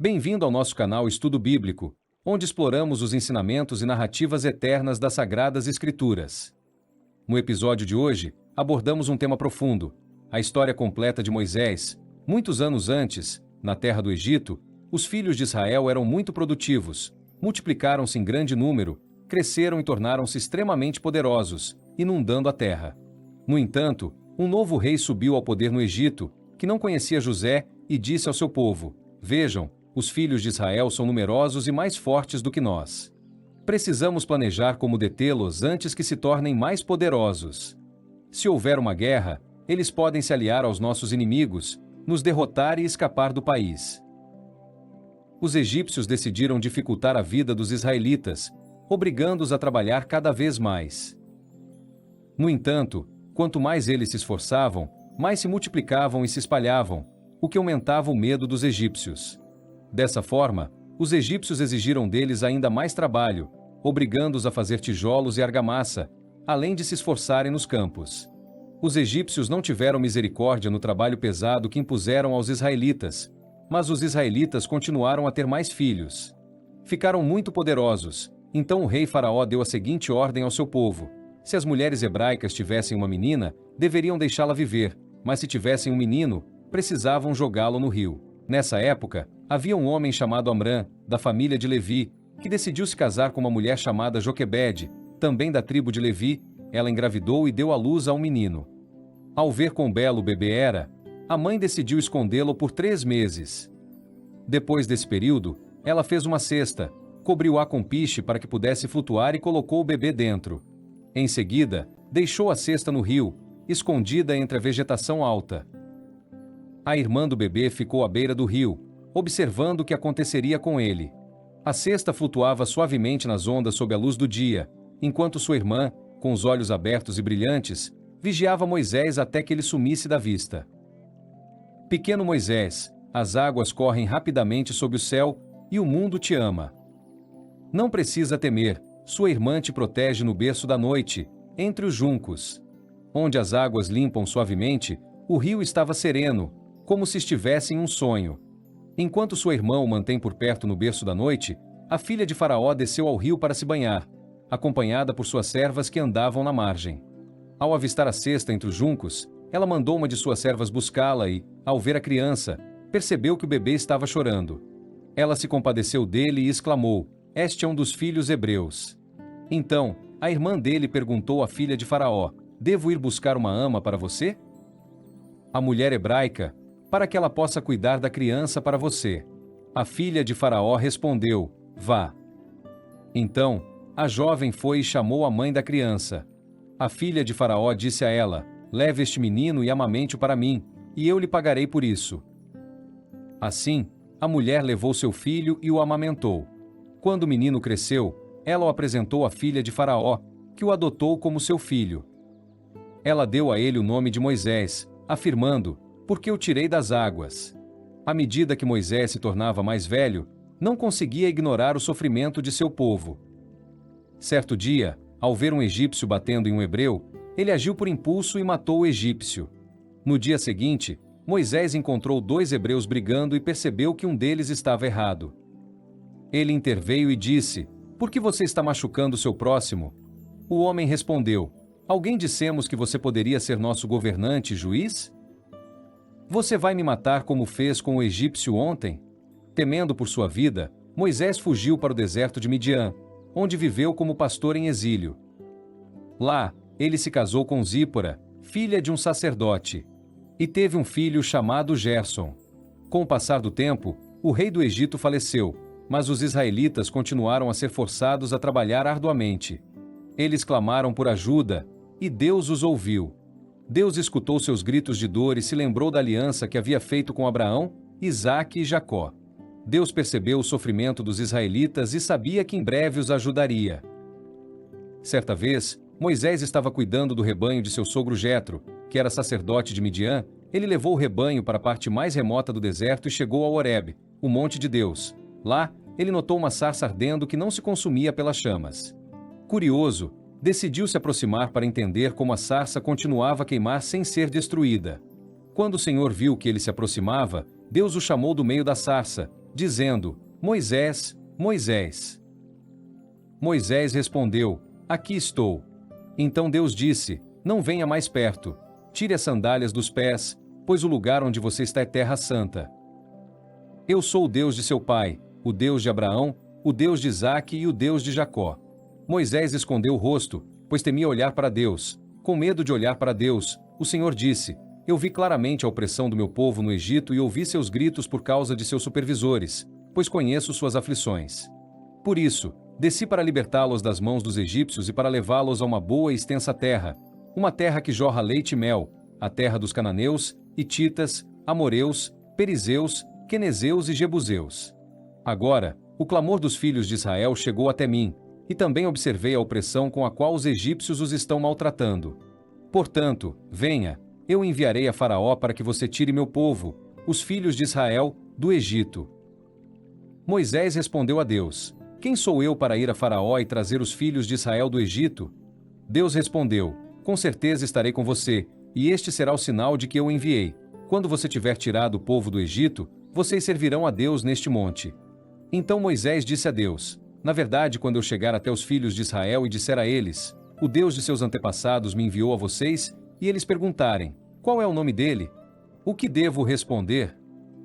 Bem-vindo ao nosso canal Estudo Bíblico, onde exploramos os ensinamentos e narrativas eternas das Sagradas Escrituras. No episódio de hoje, abordamos um tema profundo, a história completa de Moisés. Muitos anos antes, na terra do Egito, os filhos de Israel eram muito produtivos, multiplicaram-se em grande número, cresceram e tornaram-se extremamente poderosos, inundando a terra. No entanto, um novo rei subiu ao poder no Egito, que não conhecia José, e disse ao seu povo: "Vejam, os filhos de Israel são numerosos e mais fortes do que nós. Precisamos planejar como detê-los antes que se tornem mais poderosos. Se houver uma guerra, eles podem se aliar aos nossos inimigos, nos derrotar e escapar do país." Os egípcios decidiram dificultar a vida dos israelitas, obrigando-os a trabalhar cada vez mais. No entanto, quanto mais eles se esforçavam, mais se multiplicavam e se espalhavam, o que aumentava o medo dos egípcios. Dessa forma, os egípcios exigiram deles ainda mais trabalho, obrigando-os a fazer tijolos e argamassa, além de se esforçarem nos campos. Os egípcios não tiveram misericórdia no trabalho pesado que impuseram aos israelitas, mas os israelitas continuaram a ter mais filhos. Ficaram muito poderosos, então o rei Faraó deu a seguinte ordem ao seu povo: se as mulheres hebraicas tivessem uma menina, deveriam deixá-la viver, mas se tivessem um menino, precisavam jogá-lo no rio. Nessa época, havia um homem chamado Amrã, da família de Levi, que decidiu se casar com uma mulher chamada Joquebede, também da tribo de Levi. Ela engravidou e deu à luz a um menino. Ao ver quão belo o bebê era, a mãe decidiu escondê-lo por 3 meses. Depois desse período, ela fez uma cesta, cobriu-a com piche para que pudesse flutuar e colocou o bebê dentro. Em seguida, deixou a cesta no rio, escondida entre a vegetação alta. A irmã do bebê ficou à beira do rio, observando o que aconteceria com ele. A cesta flutuava suavemente nas ondas sob a luz do dia, enquanto sua irmã, com os olhos abertos e brilhantes, vigiava Moisés até que ele sumisse da vista. Pequeno Moisés, as águas correm rapidamente sob o céu, e o mundo te ama. Não precisa temer, sua irmã te protege no berço da noite, entre os juncos. Onde as águas limpam suavemente, o rio estava sereno, como se estivesse em um sonho. Enquanto sua irmã o mantém por perto no berço da noite, a filha de Faraó desceu ao rio para se banhar, acompanhada por suas servas que andavam na margem. Ao avistar a cesta entre os juncos, ela mandou uma de suas servas buscá-la e, ao ver a criança, percebeu que o bebê estava chorando. Ela se compadeceu dele e exclamou: "Este é um dos filhos hebreus." Então, a irmã dele perguntou à filha de Faraó: "Devo ir buscar uma ama para você?" A mulher hebraica: "Para que ela possa cuidar da criança para você." A filha de Faraó respondeu: "Vá." Então, a jovem foi e chamou a mãe da criança. A filha de Faraó disse a ela: "Leve este menino e amamente-o para mim, e eu lhe pagarei por isso." Assim, a mulher levou seu filho e o amamentou. Quando o menino cresceu, ela o apresentou à filha de Faraó, que o adotou como seu filho. Ela deu a ele o nome de Moisés, afirmando: "Porque o tirei das águas." À medida que Moisés se tornava mais velho, não conseguia ignorar o sofrimento de seu povo. Certo dia, ao ver um egípcio batendo em um hebreu, ele agiu por impulso e matou o egípcio. No dia seguinte, Moisés encontrou 2 hebreus brigando e percebeu que um deles estava errado. Ele interveio e disse: "Por que você está machucando seu próximo?" O homem respondeu: "Alguém dissemos que você poderia ser nosso governante e juiz? Você vai me matar como fez com o egípcio ontem?" Temendo por sua vida, Moisés fugiu para o deserto de Midian, onde viveu como pastor em exílio. Lá, ele se casou com Zípora, filha de um sacerdote, e teve um filho chamado Gerson. Com o passar do tempo, o rei do Egito faleceu, mas os israelitas continuaram a ser forçados a trabalhar arduamente. Eles clamaram por ajuda, e Deus os ouviu. Deus escutou seus gritos de dor e se lembrou da aliança que havia feito com Abraão, Isaque e Jacó. Deus percebeu o sofrimento dos israelitas e sabia que em breve os ajudaria. Certa vez, Moisés estava cuidando do rebanho de seu sogro Jetro, que era sacerdote de Midian. Ele levou o rebanho para a parte mais remota do deserto e chegou a Horebe, o monte de Deus. Lá, ele notou uma sarça ardendo que não se consumia pelas chamas. Curioso, decidiu se aproximar para entender como a sarça continuava a queimar sem ser destruída. Quando o Senhor viu que ele se aproximava, Deus o chamou do meio da sarça, dizendo: Moisés, Moisés. Moisés respondeu: Aqui estou. Então Deus disse: Não venha mais perto. Tire as sandálias dos pés, pois o lugar onde você está é terra santa. Eu sou o Deus de seu pai, o Deus de Abraão, o Deus de Isaque e o Deus de Jacó. Moisés escondeu o rosto, pois temia olhar para Deus. Com medo de olhar para Deus, o Senhor disse: Eu vi claramente a opressão do meu povo no Egito e ouvi seus gritos por causa de seus supervisores, pois conheço suas aflições. Por isso, desci para libertá-los das mãos dos egípcios e para levá-los a uma boa e extensa terra, uma terra que jorra leite e mel, a terra dos cananeus, hititas, amoreus, perizeus, quenezeus e jebuseus. Agora, o clamor dos filhos de Israel chegou até mim, e também observei a opressão com a qual os egípcios os estão maltratando. Portanto, venha, eu enviarei a Faraó para que você tire meu povo, os filhos de Israel, do Egito. Moisés respondeu a Deus: Quem sou eu para ir a Faraó e trazer os filhos de Israel do Egito? Deus respondeu: Com certeza estarei com você, e este será o sinal de que eu o enviei. Quando você tiver tirado o povo do Egito, vocês servirão a Deus neste monte. Então Moisés disse a Deus: Na verdade, quando eu chegar até os filhos de Israel e disser a eles: O Deus de seus antepassados me enviou a vocês, e eles perguntarem: Qual é o nome dele? O que devo responder?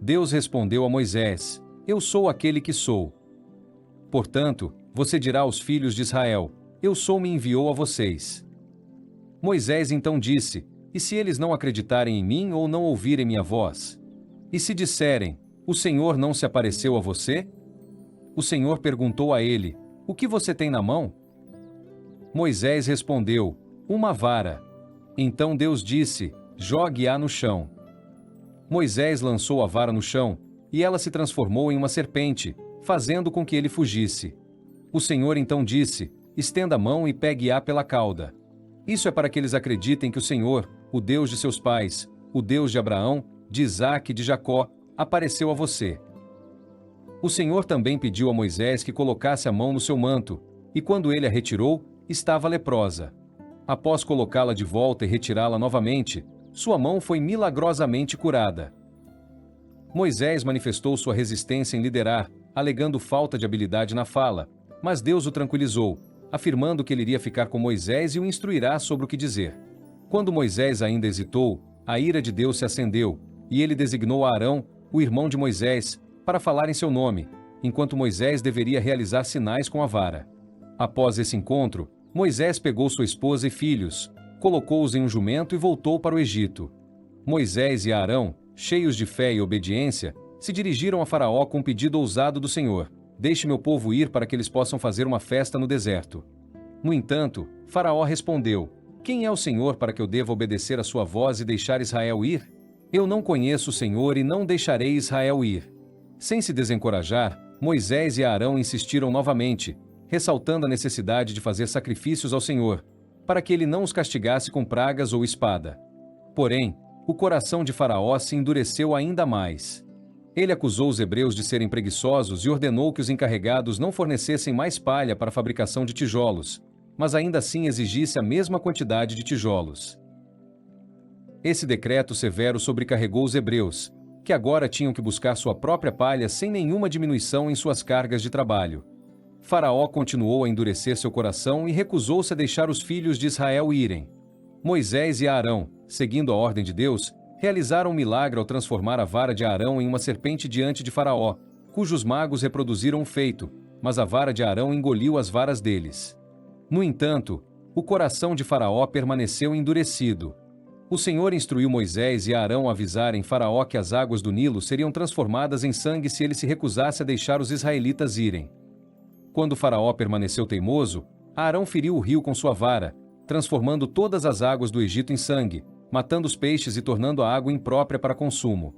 Deus respondeu a Moisés: Eu sou aquele que sou. Portanto, você dirá aos filhos de Israel: Eu sou me enviou a vocês. Moisés então disse: E se eles não acreditarem em mim ou não ouvirem minha voz? E se disserem: O Senhor não se apareceu a você? O Senhor perguntou a ele: O que você tem na mão? Moisés respondeu: Uma vara. Então Deus disse: Jogue-a no chão. Moisés lançou a vara no chão, e ela se transformou em uma serpente, fazendo com que ele fugisse. O Senhor então disse: Estenda a mão e pegue-a pela cauda. Isso é para que eles acreditem que o Senhor, o Deus de seus pais, o Deus de Abraão, de Isaque e de Jacó, apareceu a você. O Senhor também pediu a Moisés que colocasse a mão no seu manto, e quando ele a retirou, estava leprosa. Após colocá-la de volta e retirá-la novamente, sua mão foi milagrosamente curada. Moisés manifestou sua resistência em liderar, alegando falta de habilidade na fala, mas Deus o tranquilizou, afirmando que ele iria ficar com Moisés e o instruirá sobre o que dizer. Quando Moisés ainda hesitou, a ira de Deus se acendeu, e ele designou a Arão, o irmão de Moisés, para falar em seu nome, enquanto Moisés deveria realizar sinais com a vara. Após esse encontro, Moisés pegou sua esposa e filhos, colocou-os em um jumento e voltou para o Egito. Moisés e Arão, cheios de fé e obediência, se dirigiram a Faraó com um pedido ousado do Senhor: Deixe meu povo ir para que eles possam fazer uma festa no deserto. No entanto, Faraó respondeu: Quem é o Senhor para que eu deva obedecer a sua voz e deixar Israel ir? Eu não conheço o Senhor e não deixarei Israel ir. Sem se desencorajar, Moisés e Arão insistiram novamente, ressaltando a necessidade de fazer sacrifícios ao Senhor, para que ele não os castigasse com pragas ou espada. Porém, o coração de Faraó se endureceu ainda mais. Ele acusou os hebreus de serem preguiçosos e ordenou que os encarregados não fornecessem mais palha para a fabricação de tijolos, mas ainda assim exigisse a mesma quantidade de tijolos. Esse decreto severo sobrecarregou os hebreus, que agora tinham que buscar sua própria palha sem nenhuma diminuição em suas cargas de trabalho. Faraó continuou a endurecer seu coração e recusou-se a deixar os filhos de Israel irem. Moisés e Arão, seguindo a ordem de Deus, realizaram um milagre ao transformar a vara de Arão em uma serpente diante de Faraó, cujos magos reproduziram o feito, mas a vara de Arão engoliu as varas deles. No entanto, o coração de Faraó permaneceu endurecido. O Senhor instruiu Moisés e Arão a avisarem Faraó que as águas do Nilo seriam transformadas em sangue se ele se recusasse a deixar os israelitas irem. Quando Faraó permaneceu teimoso, Arão feriu o rio com sua vara, transformando todas as águas do Egito em sangue, matando os peixes e tornando a água imprópria para consumo.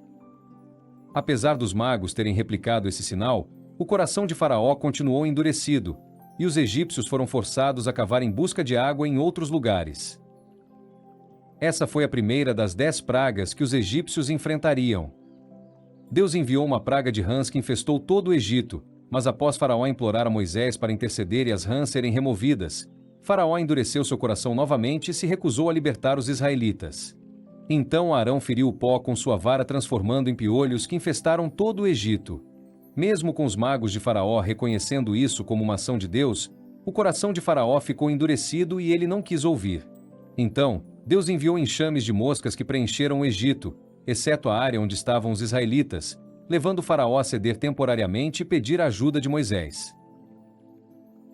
Apesar dos magos terem replicado esse sinal, o coração de Faraó continuou endurecido, e os egípcios foram forçados a cavar em busca de água em outros lugares. Essa foi a primeira das 10 pragas que os egípcios enfrentariam. Deus enviou uma praga de rãs que infestou todo o Egito, mas após Faraó implorar a Moisés para interceder e as rãs serem removidas, Faraó endureceu seu coração novamente e se recusou a libertar os israelitas. Então Arão feriu o pó com sua vara, transformando em piolhos que infestaram todo o Egito. Mesmo com os magos de Faraó reconhecendo isso como uma ação de Deus, o coração de Faraó ficou endurecido e ele não quis ouvir. Então, Deus enviou enxames de moscas que preencheram o Egito, exceto a área onde estavam os israelitas, levando Faraó a ceder temporariamente e pedir a ajuda de Moisés.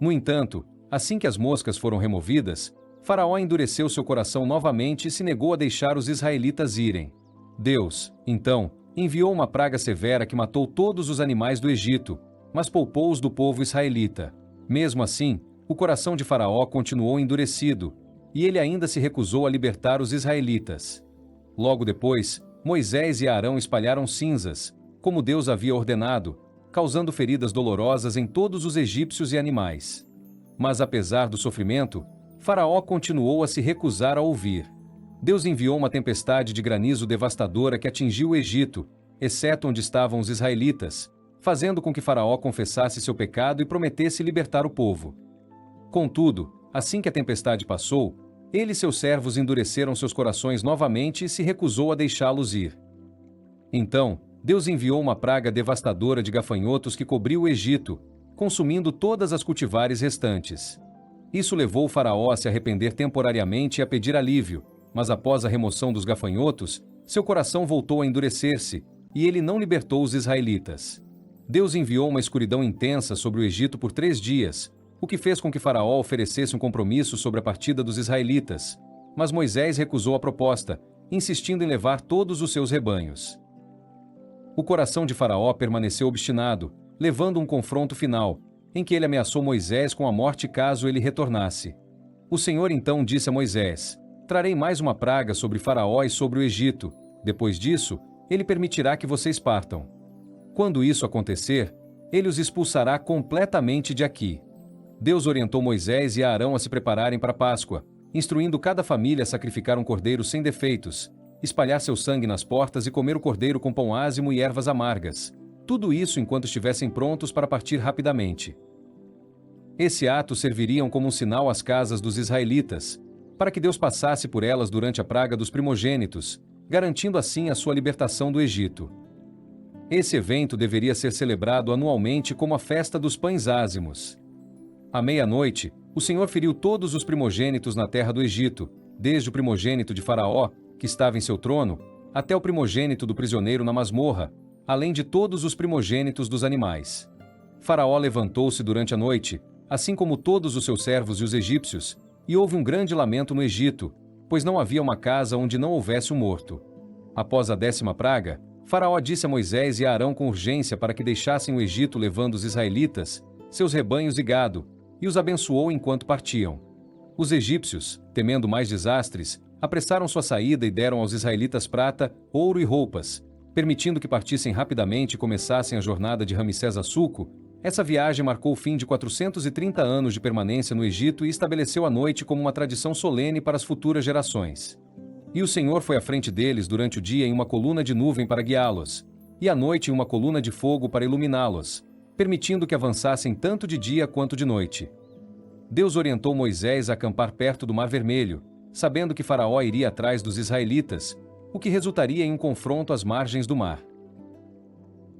No entanto, assim que as moscas foram removidas, Faraó endureceu seu coração novamente e se negou a deixar os israelitas irem. Deus, então, enviou uma praga severa que matou todos os animais do Egito, mas poupou os do povo israelita. Mesmo assim, o coração de Faraó continuou endurecido, e ele ainda se recusou a libertar os israelitas. Logo depois, Moisés e Arão espalharam cinzas, como Deus havia ordenado, causando feridas dolorosas em todos os egípcios e animais. Mas apesar do sofrimento, Faraó continuou a se recusar a ouvir. Deus enviou uma tempestade de granizo devastadora que atingiu o Egito, exceto onde estavam os israelitas, fazendo com que Faraó confessasse seu pecado e prometesse libertar o povo. Contudo, assim que a tempestade passou, ele e seus servos endureceram seus corações novamente e se recusou a deixá-los ir. Então, Deus enviou uma praga devastadora de gafanhotos que cobriu o Egito, consumindo todas as cultivares restantes. Isso levou o Faraó a se arrepender temporariamente e a pedir alívio, mas após a remoção dos gafanhotos, seu coração voltou a endurecer-se, e ele não libertou os israelitas. Deus enviou uma escuridão intensa sobre o Egito por 3 dias, o que fez com que Faraó oferecesse um compromisso sobre a partida dos israelitas, mas Moisés recusou a proposta, insistindo em levar todos os seus rebanhos. O coração de Faraó permaneceu obstinado, levando um confronto final, em que ele ameaçou Moisés com a morte caso ele retornasse. O Senhor então disse a Moisés: "Trarei mais uma praga sobre Faraó e sobre o Egito. Depois disso, ele permitirá que vocês partam. Quando isso acontecer, ele os expulsará completamente de aqui." Deus orientou Moisés e Arão a se prepararem para a Páscoa, instruindo cada família a sacrificar um cordeiro sem defeitos, espalhar seu sangue nas portas e comer o cordeiro com pão ázimo e ervas amargas. Tudo isso enquanto estivessem prontos para partir rapidamente. Esse ato serviria como um sinal às casas dos israelitas, para que Deus passasse por elas durante a praga dos primogênitos, garantindo assim a sua libertação do Egito. Esse evento deveria ser celebrado anualmente como a festa dos pães ázimos. À meia-noite, o Senhor feriu todos os primogênitos na terra do Egito, desde o primogênito de Faraó, que estava em seu trono, até o primogênito do prisioneiro na masmorra, além de todos os primogênitos dos animais. Faraó levantou-se durante a noite, assim como todos os seus servos e os egípcios, e houve um grande lamento no Egito, pois não havia uma casa onde não houvesse um morto. Após a 10ª praga, Faraó disse a Moisés e a Arão com urgência para que deixassem o Egito levando os israelitas, seus rebanhos e gado, e os abençoou enquanto partiam. Os egípcios, temendo mais desastres, apressaram sua saída e deram aos israelitas prata, ouro e roupas, permitindo que partissem rapidamente e começassem a jornada de Ramsés a Suco. Essa viagem marcou o fim de 430 anos de permanência no Egito e estabeleceu a noite como uma tradição solene para as futuras gerações. E o Senhor foi à frente deles durante o dia em uma coluna de nuvem para guiá-los, e à noite em uma coluna de fogo para iluminá-los, permitindo que avançassem tanto de dia quanto de noite. Deus orientou Moisés a acampar perto do Mar Vermelho, sabendo que Faraó iria atrás dos israelitas, o que resultaria em um confronto às margens do mar.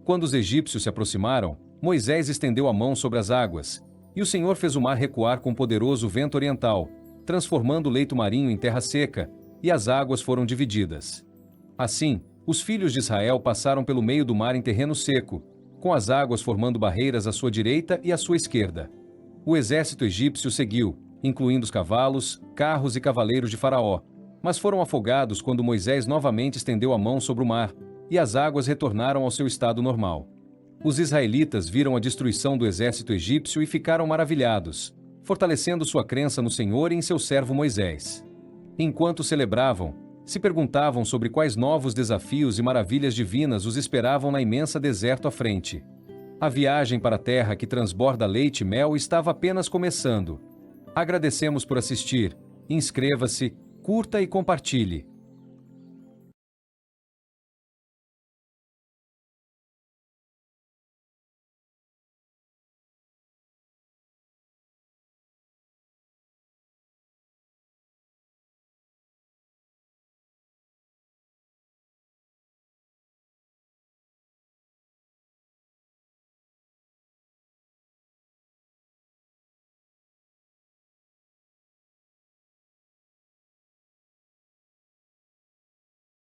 Quando os egípcios se aproximaram, Moisés estendeu a mão sobre as águas, e o Senhor fez o mar recuar com um poderoso vento oriental, transformando o leito marinho em terra seca, e as águas foram divididas. Assim, os filhos de Israel passaram pelo meio do mar em terreno seco, com as águas formando barreiras à sua direita e à sua esquerda. O exército egípcio seguiu, incluindo os cavalos, carros e cavaleiros de Faraó, mas foram afogados quando Moisés novamente estendeu a mão sobre o mar, e as águas retornaram ao seu estado normal. Os israelitas viram a destruição do exército egípcio e ficaram maravilhados, fortalecendo sua crença no Senhor e em seu servo Moisés. Enquanto celebravam, se perguntavam sobre quais novos desafios e maravilhas divinas os esperavam na imensa deserto à frente. A viagem para a terra que transborda leite e mel estava apenas começando. Agradecemos por assistir. Inscreva-se, curta e compartilhe.